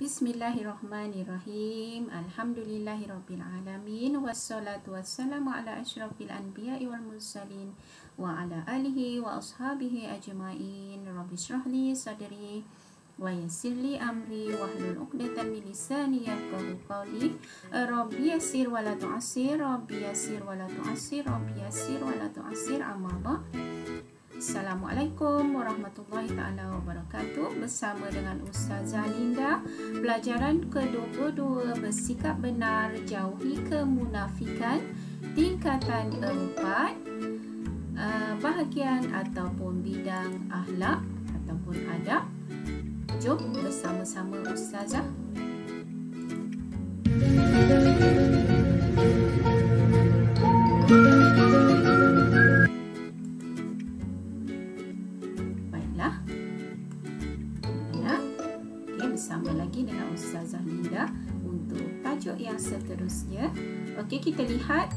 Bismillahirrahmanirrahim. Alhamdulillahirrabbilalamin. Wassalatu wassalamu ala asyrafil anbiya'i wal mursalin wa ala alihi wa ashabihi ajma'in. Rabbi syrahli sadri wa yassirli amri wahlul 'uqdatam min lisani yafqahu qawli. Rabbi yassir wa la tu'assir, Rabbi yassir wa la tu'assir, Rabbi yassir wa la tu'assir. Amma ba'd. Assalamualaikum warahmatullahi ta'ala wabarakatuh. Bersama dengan Ustazah Linda, pelajaran ke-22 bersikap benar, jauhi kemunafikan, tingkatan 4, bahagian ataupun bidang akhlak ataupun adab. Jom bersama-sama Ustazah. Bersama lagi dengan Ustazah Linda untuk tajuk yang seterusnya. Okey, kita lihat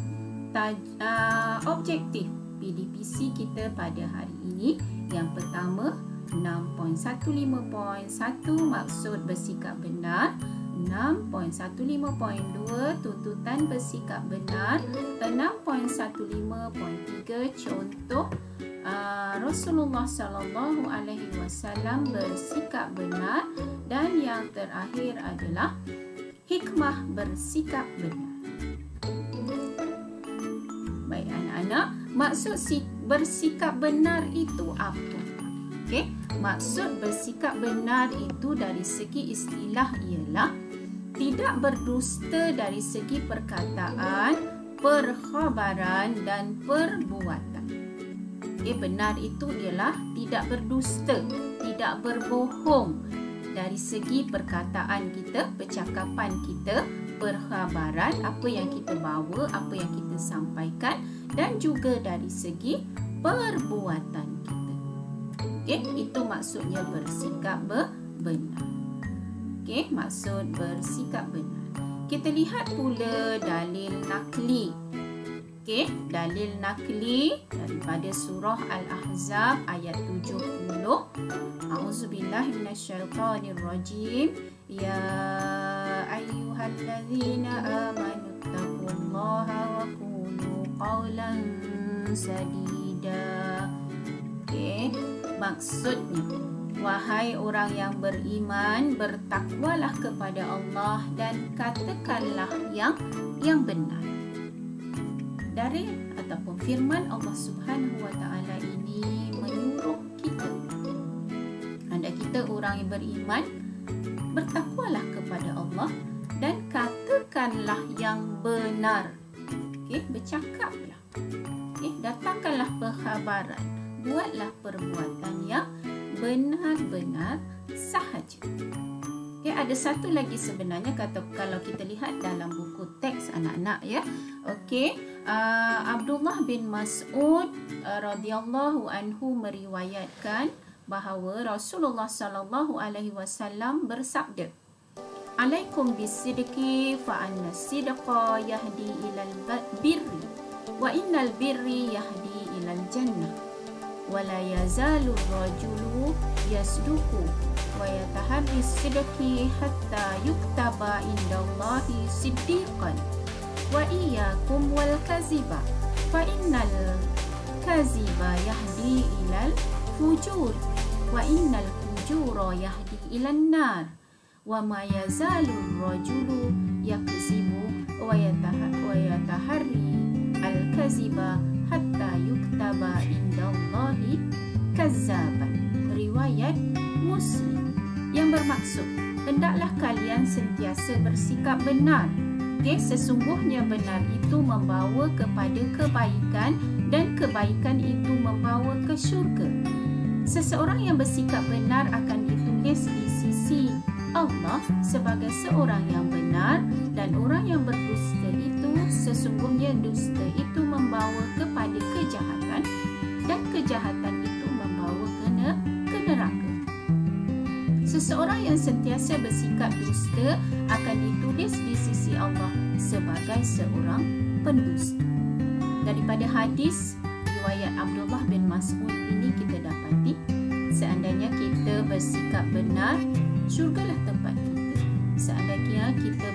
objektif PDPC kita pada hari ini. Yang pertama, 6.15.1 maksud bersikap benar, 6.15.2 tuntutan bersikap benar, 6.15.3 contoh Rasulullah sallallahu alaihi wasallam bersikap benar, dan yang terakhir adalah hikmah bersikap benar. Baik anak-anak, maksud bersikap benar itu apa? Okey, maksud bersikap benar itu dari segi istilah ialah tidak berdusta dari segi perkataan, perkhabaran dan perbuatan. Benar itu ialah tidak berdusta, tidak berbohong dari segi perkataan kita, percakapan kita, perkhabaran, apa yang kita bawa, apa yang kita sampaikan, dan juga dari segi perbuatan kita. Itu maksudnya bersikap benar. Maksud bersikap benar. Kita lihat pula dalil nakli. Dalil nakli daripada surah Al-Ahzab ayat 70. A'udzubillahi minasyaitonirrajim. Ya ayyuhallazina amanu taqullaha wa qulu qawlan sadida. Maksudnya, wahai orang yang beriman, bertakwalah kepada Allah dan katakanlah yang benar. Dari ataupun firman Allah Subhanahu wa taala ini menyuruh kita, anda kita orang yang beriman, bertakwalah kepada Allah dan katakanlah yang benar. Bercakaplah. Datangkanlah perkhabaran, buatlah perbuatan yang benar-benar sahaja. Ada satu lagi sebenarnya kalau kita lihat dalam buku teks anak-anak ya. Abdullah bin Mas'ud radhiyallahu anhu meriwayatkan bahawa Rasulullah sallallahu alaihi wasallam bersabda, "Alaikum bisidqi fa anna sidqa yahdi ilal birri wa innal birri yahdi ilal jannah wa la yazalu rajulu yasduqu wa yataharri sidqi hatta yuktaba indallahi siddiqan wa iyyakum wal kaziba fa innal kaziba yahdi ilal fujur wa innal fujura yahdi ilan nar wa ma yazalu rajulu yakzibu wa yataharri al kaziba hatta yuktaba indallahi kazzaban." Riwayat Muslim, yang bermaksud hendaklah kalian sentiasa bersikap benar. Sesungguhnya benar itu membawa kepada kebaikan dan kebaikan itu membawa ke syurga. Seseorang yang bersikap benar akan ditulis di sisi Allah sebagai seorang yang benar, dan orang yang berdusta itu sesungguhnya dusta itu membawa kepada kejahatan, dan kejahatan itu membawa ke neraka. Seseorang yang sentiasa bersikap dusta akan ditulis di sisi Allah sebagai seorang pendusta. Daripada hadis riwayat Abdullah bin Mas'ud ini kita dapati, seandainya kita bersikap benar, syurgalah tempat kita.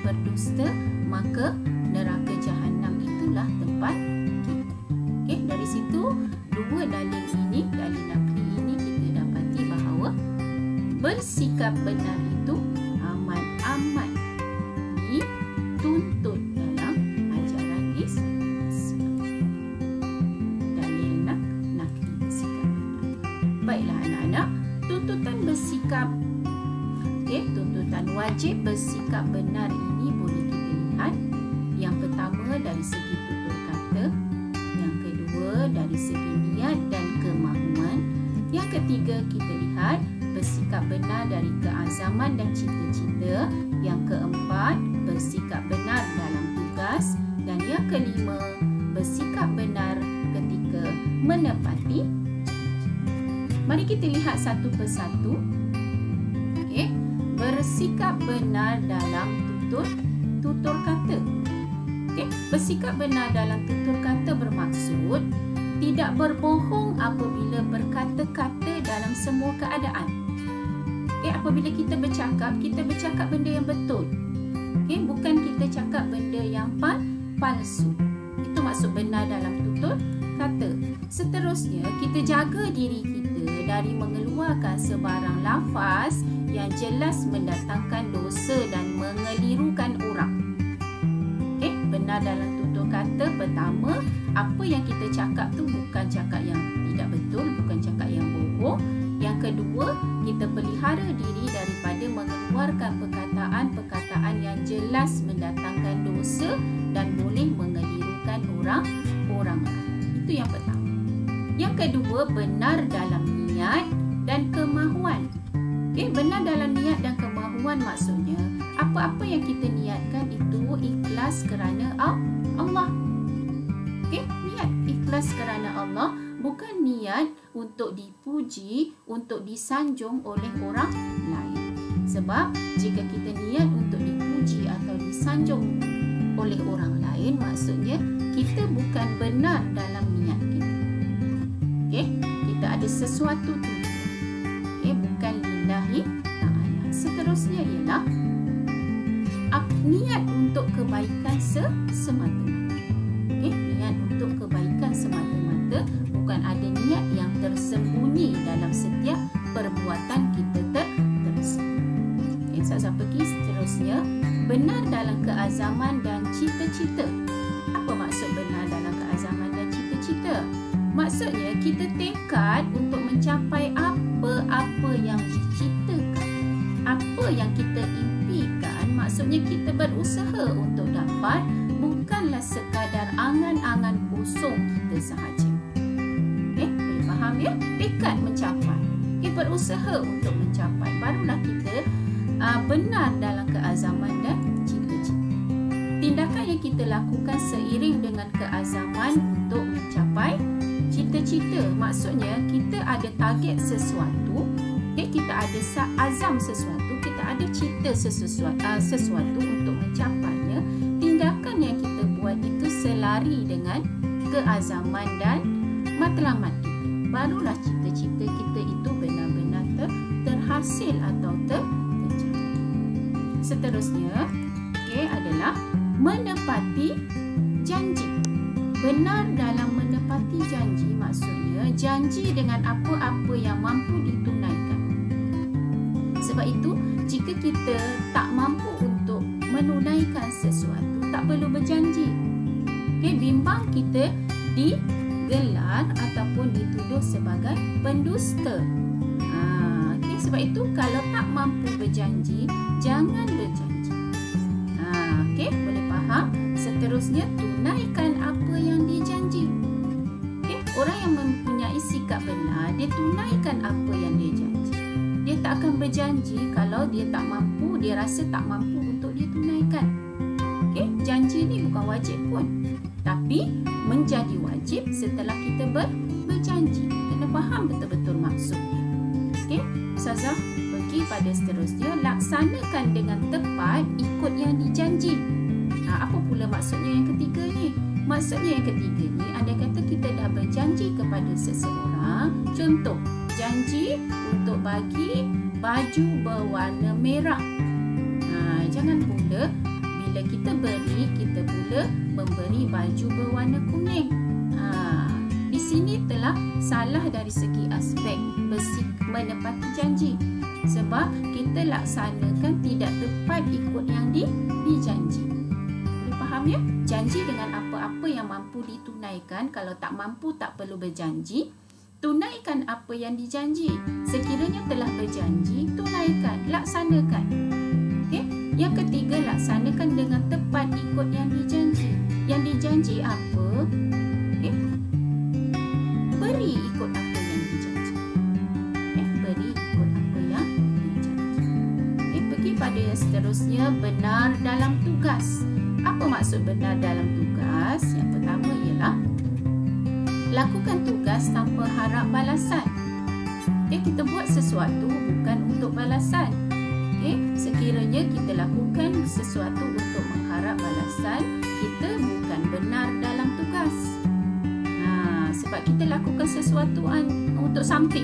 berdusta, maka neraka jahanam itulah tempat kita. Okey, dari situ dua dalil ini, dalil naqli ini, kita dapati bahawa bersikap benar itu amat dituntut dalam ajaran Islam. Dalil naqli bersikap benar. Baiklah anak-anak, tuntutan bersikap, tuntutan wajib bersikap benar ini boleh kita lihat. Yang pertama dari segi tutur kata, yang kedua dari segi niat dan kemahuan, yang ketiga kita lihat bersikap benar dari keazaman dan cita-cita, yang keempat bersikap benar dalam tugas, dan yang kelima bersikap benar ketika menepati. Mari kita lihat satu persatu. Okey, bersikap benar dalam tutur kata. Okey, bersikap benar dalam tutur kata bermaksud tidak berbohong apabila berkata-kata dalam semua keadaan. Okey, apabila kita bercakap benda yang betul. Okey, bukan kita cakap benda yang palsu. Itu maksud benar dalam tutur kata. Seterusnya, kita jaga diri kita dari mengeluarkan sebarang lafaz yang jelas mendatangkan dosa dan mengelirukan orang. Okey, benar dalam tutur kata pertama, apa yang kita cakap tu bukan cakap yang tidak betul, bukan cakap yang bohong. Yang kedua, kita pelihara diri daripada mengeluarkan perkataan-perkataan yang jelas mendatangkan dosa dan boleh mengelirukan orang. Itu yang pertama. Yang kedua, benar dalam niat dan kemahuan. Okey, benar dalam niat dan kemahuan maksudnya apa-apa yang kita niatkan itu ikhlas kerana Allah. Okey, niat ikhlas kerana Allah, bukan niat untuk dipuji, untuk disanjung oleh orang lain. Sebab jika kita niat untuk dipuji atau disanjung oleh orang lain, maksudnya kita bukan benar dalam niat kita. Okey, kita ada sesuatu tujuan. Okey, bukan lillahi ta'ala. Seterusnya ialah niat untuk kebaikan semata-mata. Okey, niat untuk kebaikan semata-mata, bukan ada niat yang tersembunyi dalam setiap perbuatan kita tersebut. Okey, saya pergi seterusnya, benar dalam keazaman dan cita-cita. Apa maksud benar dalam keazaman dan cita-cita? Maksudnya kita tekad untuk mencapai apa-apa yang diciptakan, apa yang kita impikan. Maksudnya kita berusaha untuk dapat, bukanlah sekadar angan-angan kosong kita sahaja. Okey, boleh faham ya? Tekad mencapai, kita berusaha untuk mencapai, barulah kita benar dalam keazaman dan cita-cita. Tindakan yang kita lakukan seiring dengan keazaman untuk mencapai cita-cita. Maksudnya kita ada target sesuatu, kita ada azam sesuatu, kita ada cita sesuatu untuk mencapainya. Tindakan yang kita buat itu selari dengan keazaman dan matlamat kita, barulah cita-cita kita itu benar-benar terhasil atau tercapai. Seterusnya, adalah menepati janji. Benar dalam menepati janji maksudnya janji dengan apa-apa yang mampu ditunaikan. Sebab itu, jika kita tak mampu untuk menunaikan sesuatu, tak perlu berjanji. Bimbang kita digelar ataupun dituduh sebagai pendusta. Sebab itu, kalau tak mampu berjanji, jangan berjanji. Boleh faham? Seterusnya, tunaikan apa yang dijanji. Orang yang mempunyai sikap benar, dia tunaikan apa yang dia janji. Dia tak akan berjanji kalau dia tak mampu, dia rasa tak mampu untuk dia tunaikan. Janji ni bukan wajib pun, tapi menjadi wajib setelah kita berjanji. Kena faham betul-betul maksudnya. Ustazah pergi pada seterusnya, laksanakan dengan tepat ikut yang dijanji. Apa pula maksudnya yang ketiga ni? Maksudnya yang ketiga ni, andai kata kita dah berjanji kepada seseorang, contoh, janji untuk bagi baju berwarna merah. Jangan pula Bila kita beri, kita pula memberi baju berwarna kuning. Di sini telah salah dari segi aspek menepati janji. Sebab kita laksanakan tidak tepat ikut yang dijanji. Boleh faham ya? Janji dengan apa-apa yang mampu ditunaikan. Kalau tak mampu, tak perlu berjanji. Tunaikan apa yang dijanji. Sekiranya telah berjanji, tunaikan, laksanakan. Okay? Yang ketiga, laksanakan dengan tepat ikut yang dijanji. Yang dijanji apa? Okay? Beri ikut apa yang dijanji. Okay? Beri ikut apa yang dijanji. Okay? Pergi pada yang seterusnya, benar dalam tugas. Apa maksud benar dalam tugas? Yang pertama ialah lakukan tugas tanpa harap balasan. Okay? Kita buat sesuatu bukan untuk balasan. Okay? Sekiranya kita lakukan sesuatu untuk mengharap balasan, kita bukan benar dalam tugas. Sebab kita lakukan sesuatu untuk something.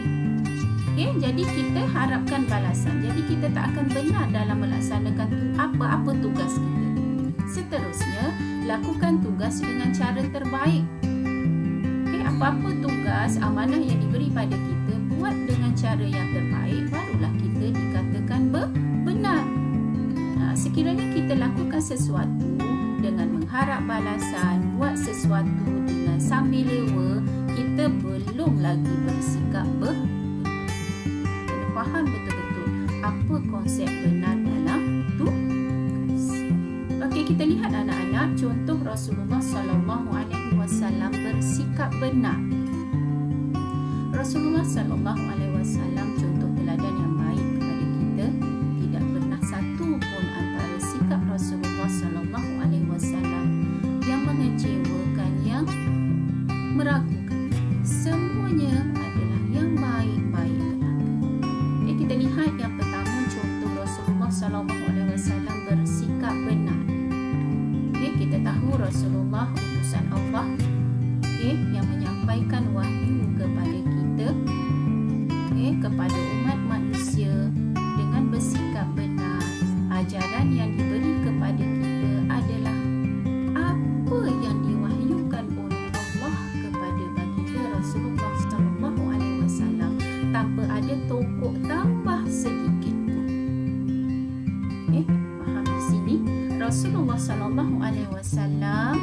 Okay? Jadi kita harapkan balasan. Jadi kita tak akan benar dalam melaksanakan apa-apa tugas kita. Seterusnya, lakukan tugas dengan cara terbaik. Okay? Apa-apa tugas, amanah yang diberi pada kita, buat dengan cara yang terbaik, barulah kita dikatakan benar. Sekiranya kita lakukan sesuatu dengan mengharap balasan, buat sesuatu dengan sambil lewa, kita belum lagi bersikap benar. Kena faham betul-betul apa konsep benar dalam tugas. Okey, kita lihat anak-anak contoh Rasulullah SAW bersikap benar. Rasulullah SAW contoh teladan yang baik kepada kita. Tidak pernah satu pun antara sikap Rasulullah SAW yang mengecewakan, yang meragukan. Semuanya adalah yang baik-baik belaka. Kita lihat yang pertama, contoh Rasulullah SAW bersikap benar. Kita tahu Rasulullah utusan Allah yang menyampaikan wahyu kepada kita, kepada umat manusia dengan bersikap benar. Ajaran yang diberi kepada kita adalah apa yang diwahyukan oleh Allah kepada baginda Rasulullah SAW, tanpa ada tokok tambah sedikit pun. Faham di sini? Rasulullah SAW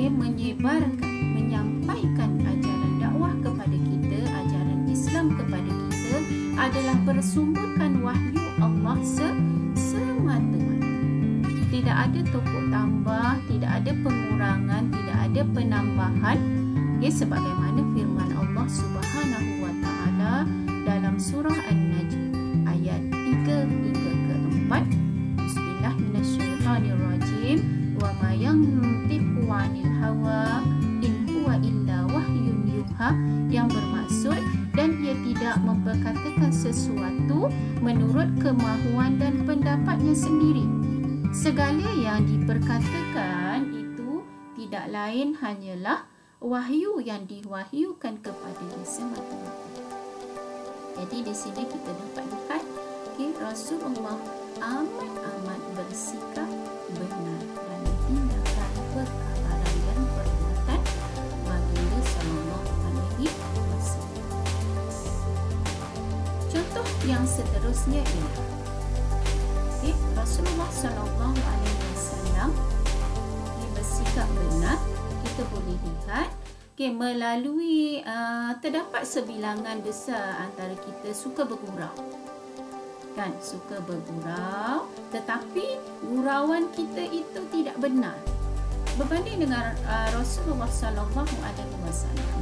menyebarkan, menyampaikan ajaran dakwah kepada kita, ajaran Islam kepada kita adalah bersumberkan wahyu Allah semata-mata. Tidak ada tokok tambah, tidak ada pengurangan, tidak ada penambahan. Sebagaimana firman Allah Subhanahu wa taala dalam surah An-Najm ayat 3 hingga ke 4. Bismillahirrahmanirrahim. Wa ma yantiqu 'anil hawa in huwa illa wahyun yuha, yang bermaksud dan ia tidak memperkatakan sesuatu menurut kemahuan dan pendapatnya sendiri. Segala yang diperkatakan itu tidak lain hanyalah wahyu yang diwahyukan kepadanya semata-mata. Jadi di sini kita dapat lihat Rasulullah amat bersikap benar dalam tindakan, perkabaran dan perbuatan baginda sallallahu alaihi wasallam. Contoh yang seterusnya ialah Rasulullah sallallahu alaihi wasallam bersikap benar. Kita boleh lihat melalui terdapat sebilangan besar antara kita suka bergurau. Suka bergurau, tetapi gurauan kita itu tidak benar. Berbanding dengan Rasulullah sallallahu alaihi wasallam,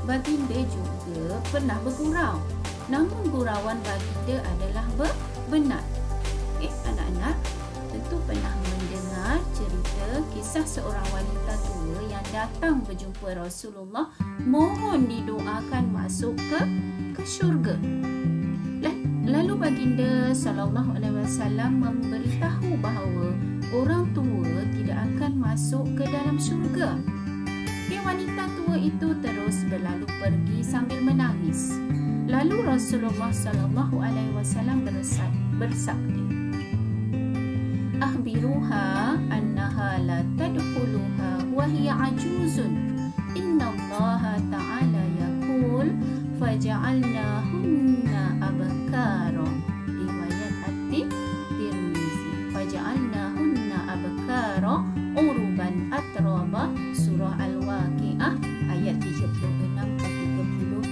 baginda juga pernah bergurau. Namun gurauan baginda adalah benar. Anak-anak tentu pernah mendengar cerita kisah seorang wanita tua yang datang berjumpa Rasulullah, mohon didoakan masuk ke syurga. Lalu baginda sallallahu alaihi wasallam memberitahu bahawa orang tua tidak akan masuk ke dalam syurga. Wanita tua itu terus berlalu pergi sambil menangis. Lalu Rasulullah sallallahu alaihi wasallam bersabda, "Akhbiruha faja'alnahunna abkara. Riwayat At-Tirmizi. Faja'alnahunna abkara uruban atraba. Surah Al-Waqiah ayat 36 ke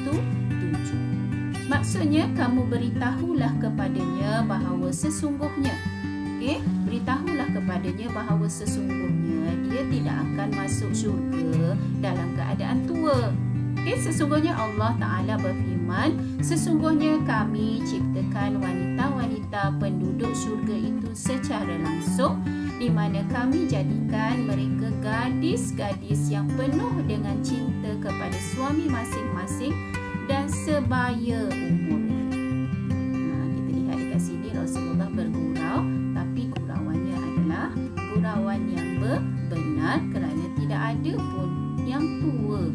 37. Maksudnya, kamu beritahulah kepadanya bahawa sesungguhnya, beritahulah kepadanya bahawa sesungguhnya dia tidak akan masuk syurga dalam keadaan tua. Sesungguhnya Allah Ta'ala berfirman, sesungguhnya kami ciptakan wanita-wanita penduduk syurga itu secara langsung, di mana kami jadikan mereka gadis-gadis yang penuh dengan cinta kepada suami masing-masing dan sebaya umur. Kita lihat dekat sini Rasulullah bergurau, tapi gurauannya adalah gurauan yang benar, kerana tidak ada pun yang tua.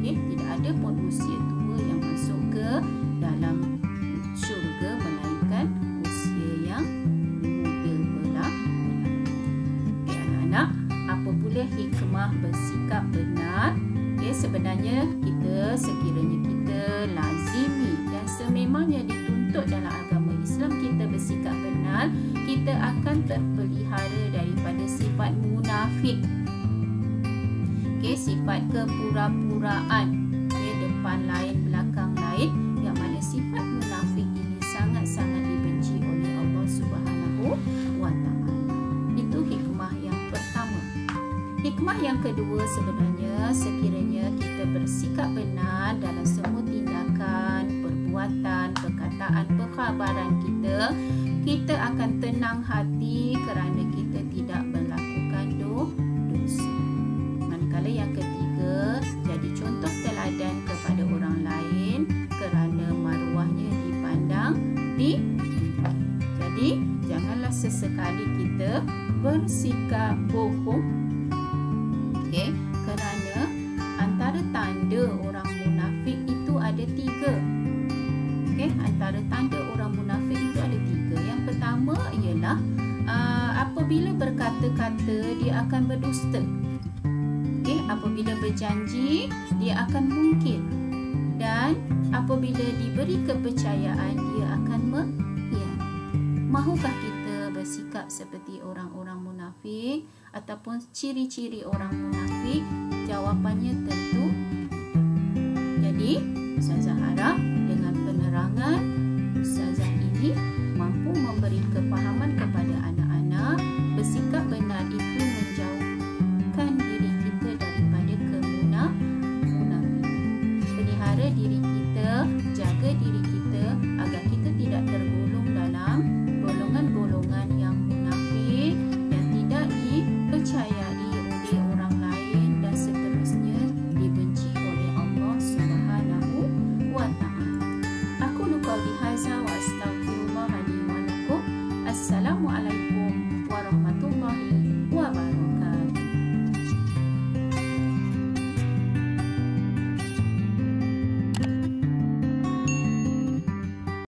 Tidak ada pun usia tua yang masuk ke dalam syurga, melainkan usia yang muda pula. Anak-anak, apabila hikmah bersikap benar, sebenarnya sekiranya kita lazimi dan sememangnya dituntut dalam agama Islam kita bersikap benar, kita akan terpelihara daripada sifat munafik, sifat kepura-puraan, depan lain belakang lain, yang mana sifat munafik ini sangat-sangat dibenci oleh Allah Subhanahu wa Ta'ala. Itu hikmah yang pertama. Hikmah yang kedua, sebenarnya sekiranya kita bersikap benar dalam semua tindakan, perbuatan, perkataan, perkhabaran kita, kita akan tenang hati kerana kita tidak melakukan dosa. Manakala yang ketiga, jadi contoh teladan kepada orang lain kerana maruahnya dipandang tinggi. Jadi janganlah sesekali kita bersikap bohong, kerana antara tanda orang munafik itu ada 3. Antara tanda orang munafik itu ada 3. Yang pertama ialah apabila berkata-kata dia akan berdusta. Apabila berjanji dia akan mungkir, dan apabila diberi kepercayaan dia akan mengkhianat. Mahukah kita bersikap seperti orang-orang munafik ataupun ciri-ciri orang munafik? Jawapannya tentu tidak. Jadi Ustazah harap dengan penerangan Ustazah ini mampu memberi kefahaman kepada anak-anak, bersikap benar itu menjauhkan diri kita daripada kemunafikan. Pelihara diri kita, jaga diri kita agar kita tidak tergolong dalam golongan-golongan yang munafik, yang tidak dipercayai oleh orang lain dan seterusnya dibenci oleh Allah Subhanahu wa Ta'ala. Aku qauli hadza wa astaghfirullah li wa lakum. Assalamualaikum warahmatullahi wabarakatuh.